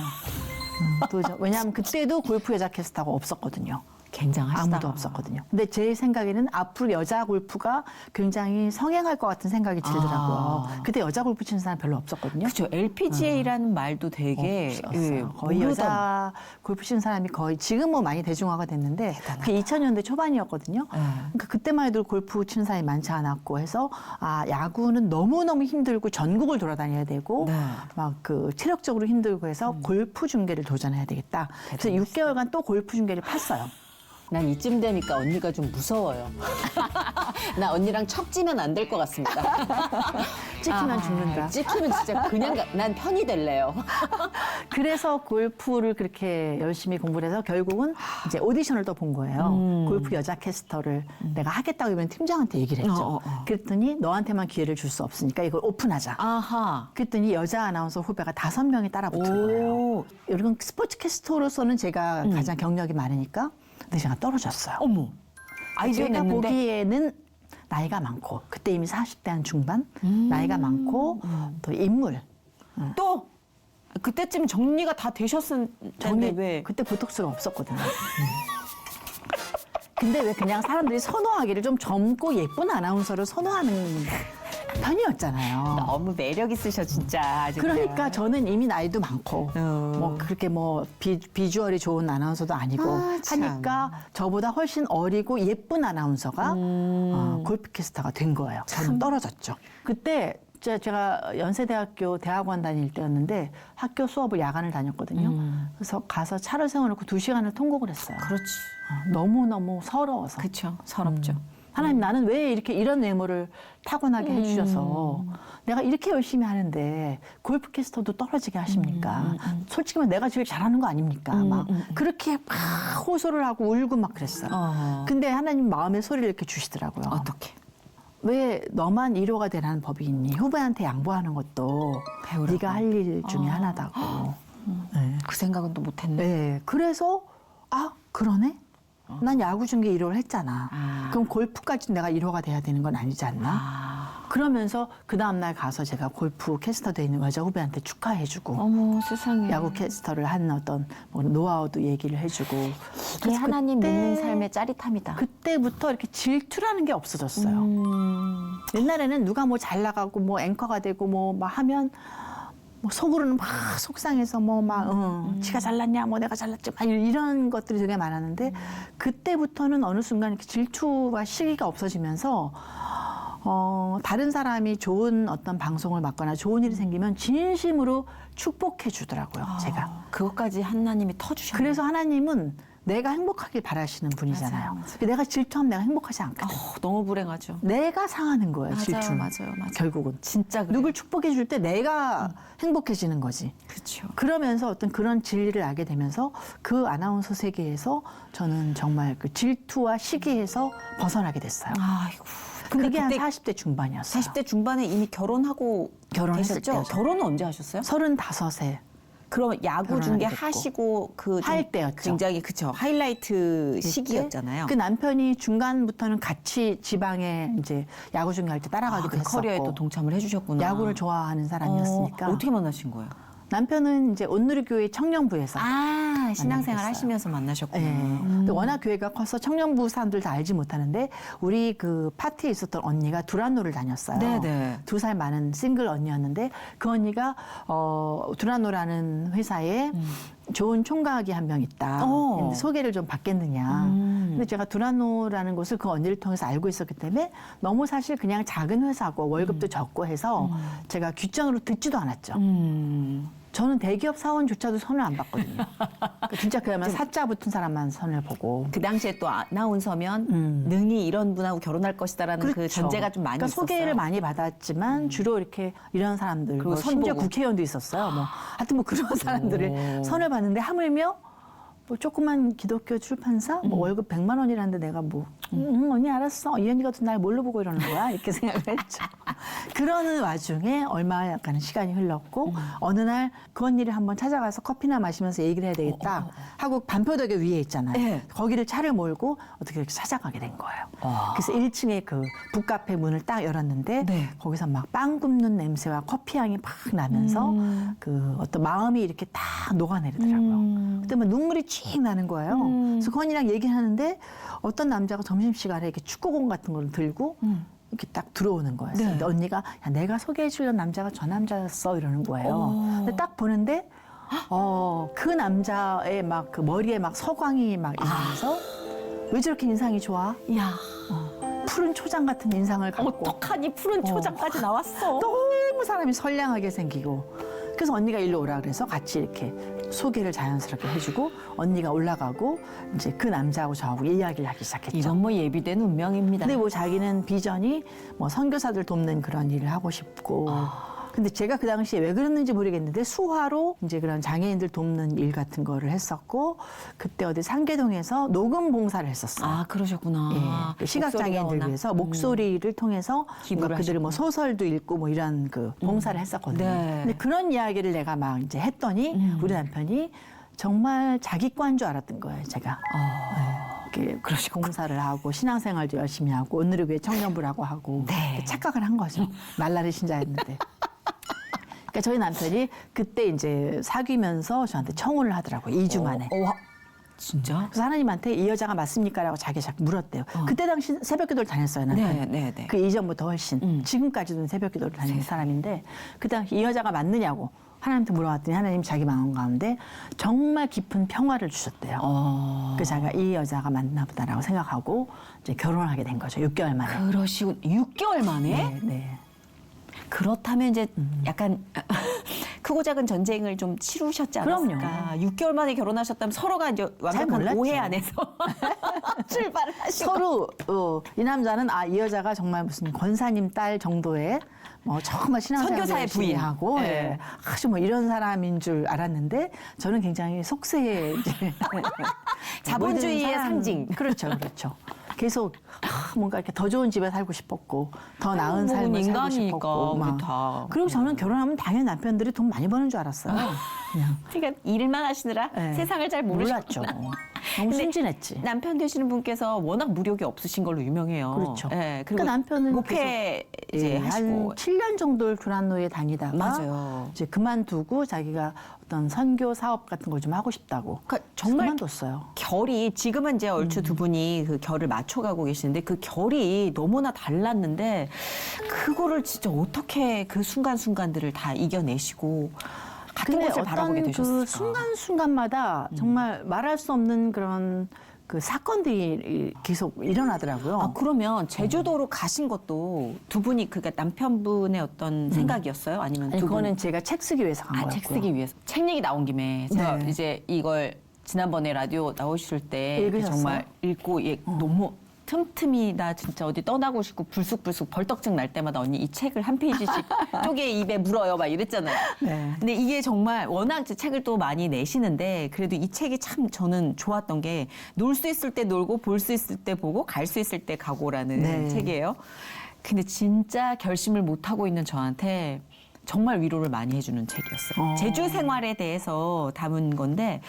왜냐하면 그때도 골프 여자 캐스터가 없었거든요. 굉장하시다. 아무도 없었거든요. 근데 제 생각에는 앞으로 여자 골프가 굉장히 성행할 것 같은 생각이 들더라고요. 그때 여자 골프 치는 사람 별로 없었거든요. 그렇죠. LPGA라는 말도 되게 없었어요. 거의 모르던- 여자 골프 치는 사람이 거의 지금 뭐 많이 대중화가 됐는데 그게 2000년대 초반이었거든요. 그러니까 그때만 해도 골프 치는 사람이 많지 않았고 해서 야구는 너무너무 힘들고 전국을 돌아다녀야 되고 네. 막 그 체력적으로 힘들고 해서 골프 중계를 도전해야 되겠다. 그래서 6개월간 또 골프 중계를 팠어요. 난 이쯤 되니까 언니가 좀 무서워요. 나 언니랑 척지면 안 될 것 같습니다. 찍히면 죽는다. 찍히면 진짜 그냥 난 편이 될래요. 그래서 골프를 그렇게 열심히 공부를 해서 결국은 이제 오디션을 또 본 거예요. 골프 여자 캐스터를 내가 하겠다고 이번 팀장한테 얘기를 했죠. 그랬더니 너한테만 기회를 줄 수 없으니까 이걸 오픈하자. 아하. 그랬더니 여자 아나운서 후배가 5명이 따라붙은 거예요. 이런 스포츠 캐스터로서는 제가 가장 경력이 많으니까 근데 제가 떨어졌어요. 어머. 아이디어 제가 냈는데. 보기에는 나이가 많고 그때 이미 40대 한 중반 나이가 많고 또 인물 또 그때쯤 정리가 다 되셨을 텐데 왜? 그때 보톡스가 없었거든요. 근데 왜 그냥 사람들이 선호하기를 좀 젊고 예쁜 아나운서를 선호하는 편이었잖아요. 너무 매력 있으셔 진짜. 아주 그러니까 그냥. 저는 이미 나이도 많고 어. 뭐 그렇게 뭐 비주얼이 좋은 아나운서도 아니고 아, 참. 하니까 저보다 훨씬 어리고 예쁜 아나운서가 골프캐스터가 된 거예요. 저는 떨어졌죠. 그때 제가 연세대학교 대학원 다닐 때였는데 학교 수업을 야간을 다녔거든요. 그래서 가서 차를 세워놓고 2시간을 통곡을 했어요. 그렇지. 너무너무 서러워서. 그렇죠. 서럽죠. 하나님 나는 왜 이렇게 이런 외모를 타고나게 해주셔서 내가 이렇게 열심히 하는데 골프캐스터도 떨어지게 하십니까? 솔직히 말해 내가 제일 잘하는 거 아닙니까? 막 그렇게 막 호소를 하고 울고 막 그랬어요. 근데 하나님 마음의 소리를 이렇게 주시더라고요. 어떻게? 왜 너만 1호가 되라는 법이 있니? 후배한테 양보하는 것도 배우라고. 네가 할 일 중에 하나다고. 네. 그 생각은 또 못했네. 네. 그래서 아 그러네? 난 야구 중계 1호를 했잖아. 아. 그럼 골프까지 내가 1호가 돼야 되는 건 아니지 않나? 그러면서 그 다음날 가서 제가 골프 캐스터 돼 있는 여자 후배한테 축하해주고 어머 세상에. 야구 캐스터를 한 어떤 뭐 노하우도 얘기를 해주고 이게 그래서 하나님 그때- 믿는 삶의 짜릿함이다. 그때부터 이렇게 질투라는 게 없어졌어요. 옛날에는 누가 뭐 잘 나가고 뭐 앵커가 되고 뭐 막 하면 뭐 속으로는 막 속상해서 뭐 막 지가 잘났냐 뭐 내가 잘났지 막 이런 것들이 되게 많았는데 그때부터는 어느 순간 이렇게 질투와 시기가 없어지면서 다른 사람이 좋은 어떤 방송을 맡거나 좋은 일이 생기면 진심으로 축복해 주더라고요. 제가. 그것까지 하나님이 터주셨네. 그래서 하나님은 내가 행복하길 바라시는 분이잖아요. 맞아요. 내가 질투하면 내가 행복하지 않거든. 너무 불행하죠. 내가 상하는 거예요, 질투는. 맞아요. 결국은. 진짜 그래. 누굴 축복해 줄 때 내가 행복해지는 거지. 그렇죠. 그러면서 어떤 그런 진리를 알게 되면서 그 아나운서 세계에서 저는 정말 그 질투와 시기에서 벗어나게 됐어요. 아이고. 근데 그게 그때 한 40대 중반이었어요. 40대 중반에 이미 결혼하고 결혼했을 계셨죠? 때죠. 결혼은 언제 하셨어요? 35세. 그럼 야구 결혼하게 중계 됐고. 하시고 그 좀 할 때였죠. 굉장히 그쵸 하이라이트 시기였잖아요. 그 남편이 중간부터는 같이 지방에 이제 야구 중계할 때 따라가기도 그 했었고. 커리어에 또 동참을 해주셨구나. 야구를 좋아하는 사람이었으니까. 어떻게 만나신 거예요? 남편은 이제 온누리교회 청년부에서. 아 신앙생활 만나셨어요. 하시면서 만나셨구나. 네. 근데 워낙 교회가 커서 청년부 사람들 다 알지 못하는데 우리 그 파티에 있었던 언니가 두란노를 다녔어요. 네네. 2살 많은 싱글 언니였는데 그 언니가 두란노라는 회사에 좋은 총각이 한 명 있다. 근데 소개를 좀 받겠느냐. 근데 제가 두란노라는 곳을 그 언니를 통해서 알고 있었기 때문에 너무 사실 그냥 작은 회사고 월급도 적고 해서 제가 귀전으로 듣지도 않았죠. 저는 대기업 사원조차도 손을 안 봤거든요. 그러니까 진짜 그야말로 사자 붙은 사람만 손을 보고. 그 당시에 또 아나운서면 능히 이런 분하고 결혼할 것이다라는 그 전제가 좀 많이 그러니까 있었어요. 소개를 많이 받았지만 주로 이렇게 이런 사람들, 그리고 뭐 선 심지어 보고. 국회의원도 있었어요. 뭐 하여튼 뭐 그런 사람들을 선을 봤는데 하물며 뭐 조그만 기독교 출판사 뭐 월급 100만 원이라는데 내가 뭐 언니 알았어 이 언니가 또 날 뭘로 보고 이러는 거야 이렇게 생각을 했죠. 그러는 와중에 얼마 약간 시간이 흘렀고 어느 날 그 언니를 한번 찾아가서 커피나 마시면서 얘기를 해야 되겠다 하고 반포대교 위에 있잖아요. 네. 거기를 차를 몰고 어떻게 이렇게 찾아가게 된 거예요. 그래서 1층에 그 북카페 문을 딱 열었는데 네. 거기서 막 빵 굽는 냄새와 커피 향이 팍 나면서 그 어떤 마음이 이렇게 다 녹아내리더라고요. 그때 막 눈물이 칙 나는 거예요. 그래서 그 언니랑 얘기하는데 어떤 남자가 점심시간에 이렇게 축구공 같은 걸 들고 이렇게 딱 들어오는 거예요. 네. 근데 언니가 야, 내가 소개해주던 남자가 저 남자였어 이러는 거예요. 근데 딱 보는데 그 남자의 막 그 머리에 막 서광이 막 있으면서 왜 저렇게 인상이 좋아? 야 푸른 초장 같은 인상을 갖고 어떡하니 푸른 초장까지 나왔어. 너무 사람이 선량하게 생기고 그래서 언니가 일로 오라 그래서 같이 이렇게 소개를 자연스럽게 해주고 언니가 올라가고 이제 그 남자하고 저하고 이야기를 하기 시작했죠. 이건 뭐 예비된 운명입니다. 근데 뭐 자기는 비전이 뭐 선교사들 돕는 그런 일을 하고 싶고 근데 제가 그 당시에 왜 그랬는지 모르겠는데 수화로 이제 그런 장애인들 돕는 일 같은 거를 했었고 그때 어디 상계동에서 녹음 봉사를 했었어요. 아 그러셨구나. 예, 그 시각장애인들 목소리가 위해서 목소리를 통해서 기부를 뭔가 그들을 뭐 하셨구나. 소설도 읽고 뭐 이런 그 봉사를 했었거든요. 네. 근데 그런 이야기를 내가 막 이제 했더니 우리 남편이 정말 자기과인 줄 알았던 거예요, 제가. 이렇게 봉사를 하고 신앙생활도 열심히 하고 오늘을 위해 청년부라고 하고 네. 착각을 한 거죠. 날라리 신자였는데. 그러니까 저희 남편이 그때 이제 사귀면서 저한테 청혼을 하더라고요. 2주 만에. 진짜? 그래서 하나님한테 이 여자가 맞습니까라고 자꾸 물었대요. 그때 당시 새벽기도를 다녔어요, 남편이. 네. 그 이전부터 훨씬. 지금까지도 새벽기도를 다니는 사람인데 그 당시 이 여자가 맞느냐고 하나님한테 물어봤더니 하나님 자기 마음 가운데 정말 깊은 평화를 주셨대요. 그 자기가 이 여자가 맞나 보다라고 생각하고 이제 결혼을 하게 된 거죠. 6개월 만에. 그러시고 6개월 만에? 네. 그렇다면 이제 약간 크고 작은 전쟁을 좀 치루셨지 않았을까? 그럼요. 6개월 만에 결혼하셨다면 서로가 이제 완벽한 몰랐죠. 오해 안에서 출발을 하시고 서로 이 남자는 이 여자가 정말 무슨 권사님 딸 정도의 정말 신앙생활 선교사의 부인. 하고 네. 아주 뭐 이런 사람인 줄 알았는데 저는 굉장히 속세에 이제 자본주의의 모든 상징. 그렇죠. 계속 뭔가 이렇게 더 좋은 집에 살고 싶었고 더 나은 뭐 삶을 살고 인간이니까, 싶었고 우리 다. 그리고 저는 결혼하면 당연히 남편들이 돈 많이 버는 줄 알았어요. 그냥 그러니까 일만 하시느라 네. 세상을 잘 몰랐죠. 모르셨죠. 너무 근데 순진했지. 남편 되시는 분께서 워낙 무력이 없으신 걸로 유명해요. 그렇죠. 네, 그리고 그러니까 남편은 목회 이제 한 하시고 7년 정도를 교란로에 다니다가 맞아요. 이제 그만두고 자기가 어떤 선교 사업 같은 걸 좀 하고 싶다고 그러니까 정말 그만뒀어요. 결이 지금은 이제 얼추 두 분이 그 결을 맞춰가고 계시는데 그 결이 너무나 달랐는데 그거를 진짜 어떻게 그 순간순간들을 다 이겨내시고 같은 근데 곳을 바라보게 어떤 되셨을까? 그 순간순간마다 정말 말할 수 없는 그런 그 사건들이 계속 일어나더라고요. 아, 그러면 제주도로 가신 것도 두 분이 그러니까 남편분의 어떤 생각이었어요? 아니면 아니, 두 그거는 분? 제가 책 쓰기 위해서 간 거였고요. 책 쓰기 위해서. 책 얘기 나온 김에 제가 네. 이제 이걸 지난번에 라디오 나오실 때 읽으셨어요? 정말 읽고 너무 틈틈이 나 진짜 어디 떠나고 싶고 불쑥불쑥 벌떡증 날 때마다 언니 이 책을 한 페이지씩 쪼개 입에 물어요 막 이랬잖아요. 네. 근데 이게 정말 워낙 책을 또 많이 내시는데 그래도 이 책이 참 저는 좋았던 게 놀 수 있을 때 놀고 볼 수 있을 때 보고 갈 수 있을 때 가고라는 네. 책이에요. 근데 진짜 결심을 못 하고 있는 저한테 정말 위로를 많이 해주는 책이었어요. 제주 생활에 대해서 담은 건데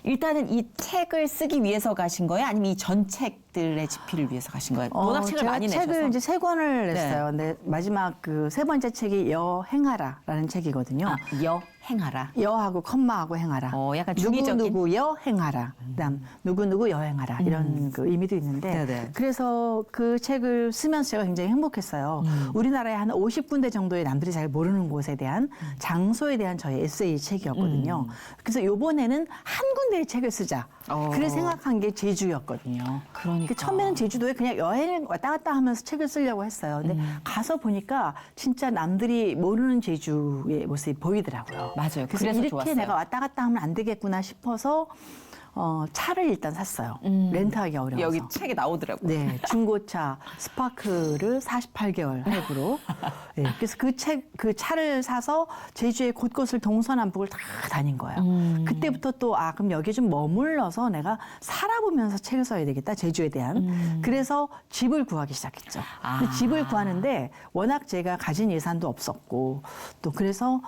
일단은 이 책을 쓰기 위해서 가신 거예요? 아니면 이 전 책들의 집필을 위해서 가신 거예요? 워낙 책을 제가 많이 내셔서. 책을 이제 3권을 네. 냈어요. 근데 마지막 그 3번째 책이 여행하라라는 책이거든요. 여행하라. 여하고 컴마하고 행하라. 약간 누구 중의적인. 누구 여행하라. 그다음 누구 누구 여행하라 이런 그 의미도 있는데 네네. 그래서 그 책을 쓰면서 제가 굉장히 행복했어요. 우리나라에 한 50군데 정도의 남들이 잘 모르는 곳에 대한 장소에 대한 저의 에세이 책이었거든요. 그래서 이번에는 한 군데의 책을 쓰자. 그래서 생각한 게 제주였거든요. 그러니까. 처음에는 제주도에 그냥 여행을 왔다 갔다 하면서 책을 쓰려고 했어요. 근데 가서 보니까 진짜 남들이 모르는 제주의 모습이 보이더라고요. 맞아요. 그래서 그래서 이렇게 좋았어요. 내가 왔다 갔다 하면 안 되겠구나 싶어서 차를 일단 샀어요. 렌트하기 어려워서. 여기 책에 나오더라고요. 네, 중고차 스파크를 48개월 할부로. 네, 그래서 그 차를 사서 제주의 곳곳을 동서남북을 다 다닌 거예요. 그때부터 또 그럼 여기 좀 머물러서 내가 살아보면서 책을 써야 되겠다, 제주에 대한. 그래서 집을 구하기 시작했죠. 근데 집을 구하는데 워낙 제가 가진 예산도 없었고 또 그래서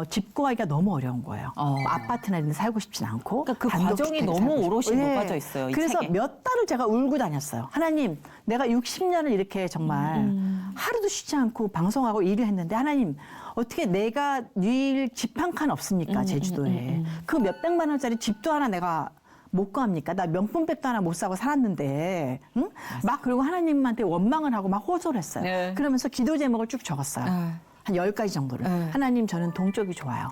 집 구하기가 너무 어려운 거예요. 아파트나 이런 데 살고 싶진 않고. 그러니까 그 단독주택에 과정이 너무 살고 싶고. 오롯이 녹아져 있어요, 이 그래서 책에. 몇 달을 제가 울고 다녔어요. 하나님, 내가 60년을 이렇게 정말 하루도 쉬지 않고 방송하고 일을 했는데 하나님, 어떻게 내가 늘 집 한 칸 없습니까, 제주도에. 그 몇백만 원짜리 집도 하나 내가 못 구합니까? 나 명품백도 하나 못 사고 살았는데, 응? 막 그리고 하나님한테 원망을 하고 막 호소를 했어요. 네. 그러면서 기도 제목을 쭉 적었어요. 한 10가지 정도를. 하나님, 저는 동쪽이 좋아요.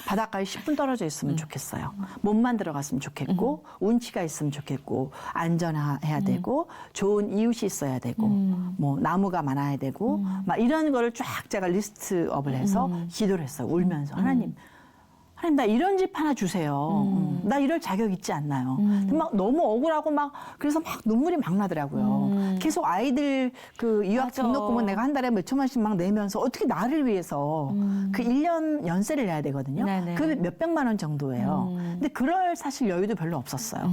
바닷가에 10분 떨어져 있으면 좋겠어요. 몸만 들어갔으면 좋겠고, 운치가 있으면 좋겠고, 안전해야 되고, 좋은 이웃이 있어야 되고, 뭐, 나무가 많아야 되고, 막 이런 거를 쫙 제가 리스트업을 해서 기도를 했어요. 울면서. 하나님, 나 이런 집 하나 주세요. 나 이럴 자격 있지 않나요? 근데 막 너무 억울하고 막 그래서 막 눈물이 막 나더라고요. 계속 아이들 그 유학 맞아. 등록금은 내가 한 달에 몇 천만씩 막 내면서 어떻게 나를 위해서 그 1년 연세를 내야 되거든요. 네네. 그 몇백만 원 정도예요. 근데 그럴 사실 여유도 별로 없었어요.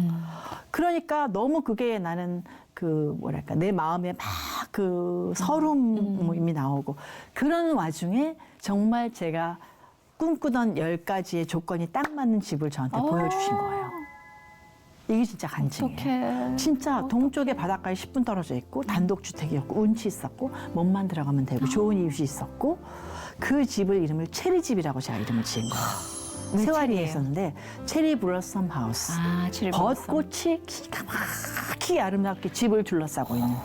그러니까 너무 그게 나는 그 뭐랄까 내 마음에 막 그 서름이 나오고 그런 와중에 정말 제가 꿈꾸던 10가지의 조건이 딱 맞는 집을 저한테 보여주신 거예요. 이게 진짜 간증이에요. 어떡해. 진짜 동쪽에 바닷가에 10분 떨어져 있고 단독주택이었고 운치 있었고 몸만 들어가면 되고 좋은 이웃이 있었고 그 집을 이름을 체리집이라고 제가 이름을 지은 거예요. 왜 세와리에 체리예요? 있었는데 체리 블러썸 하우스. 아, 벚꽃이 기가 막히게 아름답게 집을 둘러싸고 있는.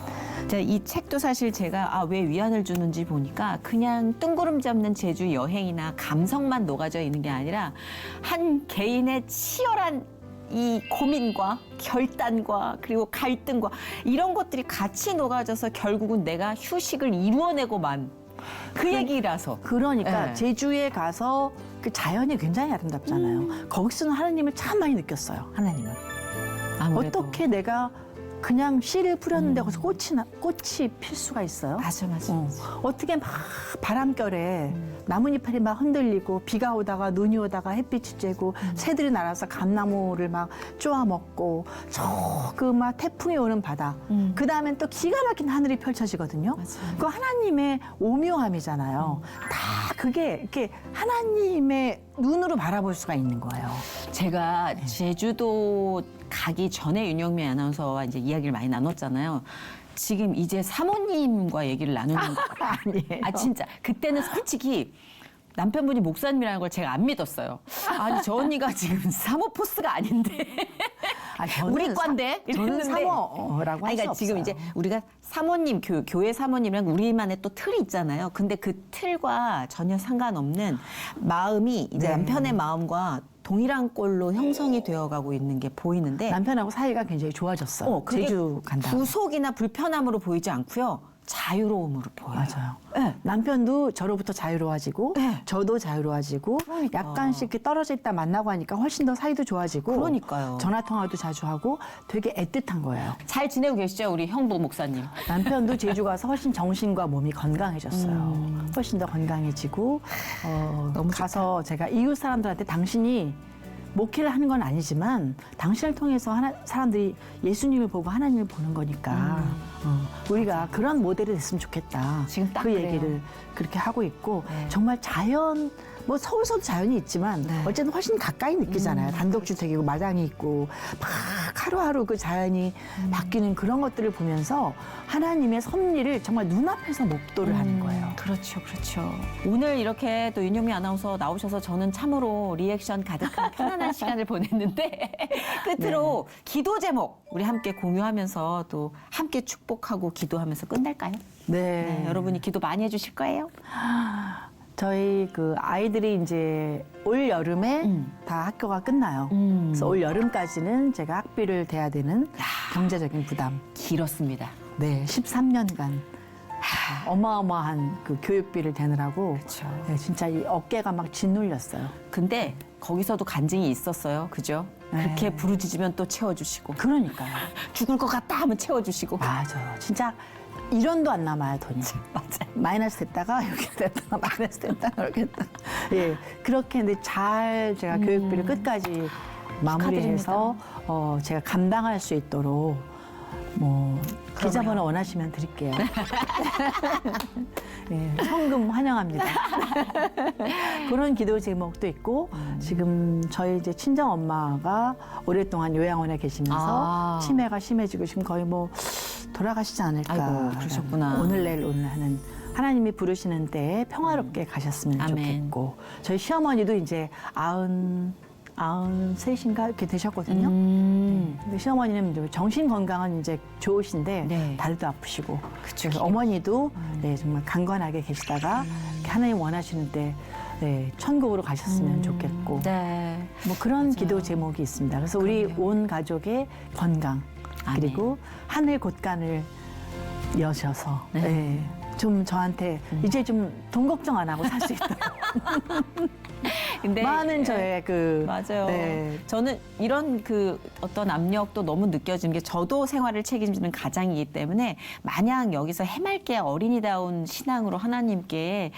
이 책도 사실 제가 왜 위안을 주는지 보니까 그냥 뜬구름 잡는 제주 여행이나 감성만 녹아져 있는 게 아니라 한 개인의 치열한 이 고민과 결단과 그리고 갈등과 이런 것들이 같이 녹아져서 결국은 내가 휴식을 이루어내고만 그 얘기라서. 그러니까 네. 제주에 가서 그 자연이 굉장히 아름답잖아요. 거기서는 하나님을 참 많이 느꼈어요. 하나님을. 아무래도. 어떻게 내가 그냥 씨를 뿌렸는데 거기서 꽃이 필 수가 있어요? 맞아. 어떻게 막 바람결에 나뭇잎이 막 흔들리고 비가 오다가 눈이 오다가 햇빛이 쬐고 새들이 날아서 감나무를 막 쪼아 먹고 저 그 막 태풍이 오는 바다 그 다음엔 또 기가 막힌 하늘이 펼쳐지거든요. 맞아요. 그 하나님의 오묘함이잖아요. 다 그게 이렇게 하나님의 눈으로 바라볼 수가 있는 거예요. 제가 제주도 가기 전에 윤영미 아나운서와 이제 이야기를 많이 나눴잖아요. 지금 이제 사모님과 얘기를 나누는 거 같아요. 아니에요. 진짜 그때는 솔직히 남편분이 목사님이라는 걸 제가 안 믿었어요. 아니 저 언니가 지금 사모 포스가 아닌데 저는 우리 과인데 저는 이랬는데. 사모라고 할 수 그러니까 없어요. 지금 이제 우리가 사모님 교회 사모님이랑 우리만의 또 틀이 있잖아요. 근데 그 틀과 전혀 상관없는 마음이 이제 네. 남편의 마음과 동일한 꼴로 형성이 되어가고 있는 게 보이는데 남편하고 사이가 굉장히 좋아졌어요. 그게 제주 간다. 구속이나 불편함으로 보이지 않고요. 자유로움으로 보여요. 맞아요. 네. 남편도 저로부터 자유로워지고 네. 저도 자유로워지고 그러니까. 약간씩 이렇게 떨어져 있다 만나고 하니까 훨씬 더 사이도 좋아지고 그러니까요. 전화 통화도 자주 하고 되게 애틋한 거예요. 잘 지내고 계시죠, 우리 형부 목사님? 남편도 제주 가서 훨씬 정신과 몸이 건강해졌어요. 훨씬 더 건강해지고 너무 가서 제가 이웃 사람들한테 당신이 목회를 하는 건 아니지만 당신을 통해서 사람들이 예수님을 보고 하나님을 보는 거니까 우리가 그런 모델이 됐으면 좋겠다. 지금 딱 그 그래요. 얘기를 그렇게 하고 있고 네. 정말 자연 뭐 서울서도 자연이 있지만 네. 어쨌든 훨씬 가까이 느끼잖아요. 단독주택이고 마당이 있고 막 하루하루 그 자연이 바뀌는 그런 것들을 보면서 하나님의 섭리를 정말 눈앞에서 목도를 하는 거예요. 그렇죠, 그렇죠. 오늘 이렇게 또 윤영미 아나운서 나오셔서 저는 참으로 리액션 가득한 편안한 시간을 보냈는데 끝으로 기도 제목 우리 함께 공유하면서 또 함께 축복하고 기도하면서 끝날까요? 네, 여러분이 기도 많이 해주실 거예요? 저희 그 아이들이 이제 올 여름에 다 학교가 끝나요. 그래서 올 여름까지는 제가 학비를 대야 되는 경제적인 부담. 길었습니다. 네, 13년간 어마어마한 그 교육비를 대느라고 그렇죠. 네, 진짜 이 어깨가 막 짓눌렸어요. 근데 거기서도 간증이 있었어요. 그죠? 네. 그렇게 부르짖으면 또 채워주시고 그러니까요. 죽을 것 같다 하면 채워주시고 맞아요. 진짜 1원도 안 남아요, 돈이. 맞아요. 마이너스 됐다가 이렇게 됐다가 마이너스 됐다가 이렇게 됐다가. 예, 그렇게 근데 잘 제가 교육비를 끝까지 마무리해서 제가 감당할 수 있도록 뭐 계좌번호 원하시면 드릴게요. 예, 성금 환영합니다. 그런 기도 제목도 있고 지금 저희 이제 친정 엄마가 오랫동안 요양원에 계시면서 치매가 심해지고 지금 거의 뭐 돌아가시지 않을까. 아이고, 그러셨구나. 오늘 내일 오늘 하는 하나님이 부르시는 때에 평화롭게 가셨으면 아멘. 좋겠고 저희 시어머니도 이제 93인가 이렇게 되셨거든요. 근데 시어머니는 이제 정신 건강은 이제 좋으신데 네. 다리도 아프시고 그쵸, 그래서 어머니도 네, 정말 강건하게 계시다가 하나님 원하시는 때 네, 천국으로 가셨으면 좋겠고 네. 뭐 그런 기도 제목이 있습니다. 그래서 우리 온 가족의 건강 아멘. 그리고 하늘 곳간을 여셔서 네. 네, 좀 저한테 이제 좀 돈 걱정 안 하고 살 수 있도록 근데 많은 저의 그 맞아요. 네. 저는 이런 그 어떤 압력도 너무 느껴지는 게 저도 생활을 책임지는 가장이기 때문에 마냥 여기서 해맑게 어린이다운 신앙으로 하나님께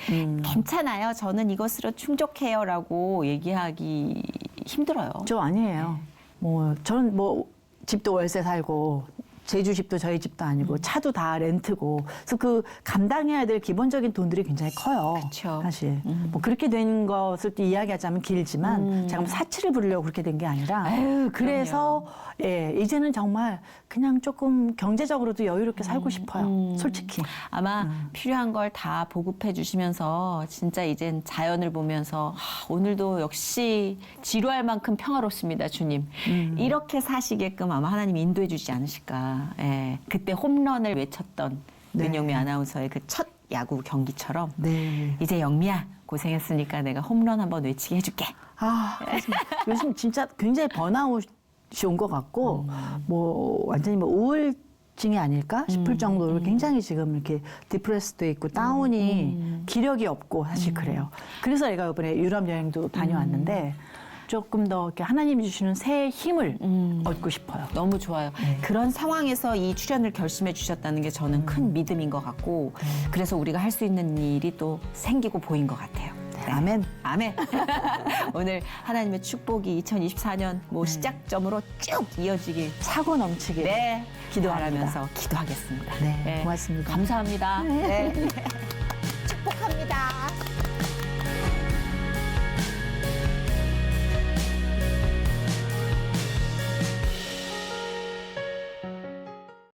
괜찮아요. 저는 이것으로 충족해요라고 얘기하기 힘들어요. 저 아니에요. 뭐 저는 뭐 집도 월세 살고 제주 집도 저희 집도 아니고 차도 다 렌트고 그래서 그 감당해야 될 기본적인 돈들이 굉장히 커요. 그쵸. 사실 뭐 그렇게 된 것을 또 이야기하자면 길지만 제가 뭐 사치를 부리려고 그렇게 된 게 아니라 아유, 그래서 예, 이제는 정말 그냥 조금 경제적으로도 여유롭게 살고 싶어요. 솔직히. 아마 필요한 걸 다 보급해 주시면서 진짜 이젠 자연을 보면서 오늘도 역시 지루할 만큼 평화롭습니다, 주님. 이렇게 사시게끔 아마 하나님이 인도해 주지 않으실까. 예. 그때 홈런을 외쳤던 네. 윤영미 아나운서의 그 첫 야구 경기처럼 네. 이제 영미야 고생했으니까 내가 홈런 한번 외치게 해줄게. 아, 요즘 진짜 굉장히 번아웃이 온 것 같고, 뭐, 완전히 뭐 우울증이 아닐까 싶을 정도로 굉장히 지금 이렇게 디프레스도 있고, 다운이 기력이 없고, 사실 그래요. 그래서 제가 이번에 유럽 여행도 다녀왔는데, 조금 더 이렇게 하나님이 주시는 새 힘을 얻고 싶어요. 너무 좋아요. 그런 상황에서 이 출연을 결심해 주셨다는 게 저는 큰 믿음인 것 같고 그래서 우리가 할 수 있는 일이 또 생기고 보인 것 같아요. 네. 아멘. 아멘. 오늘 하나님의 축복이 2024년 뭐 시작점으로 쭉 이어지길 차고 넘치길. 네, 기도합니다. 바라면서 기도하겠습니다. 네, 고맙습니다. 감사합니다. 네. 축복합니다.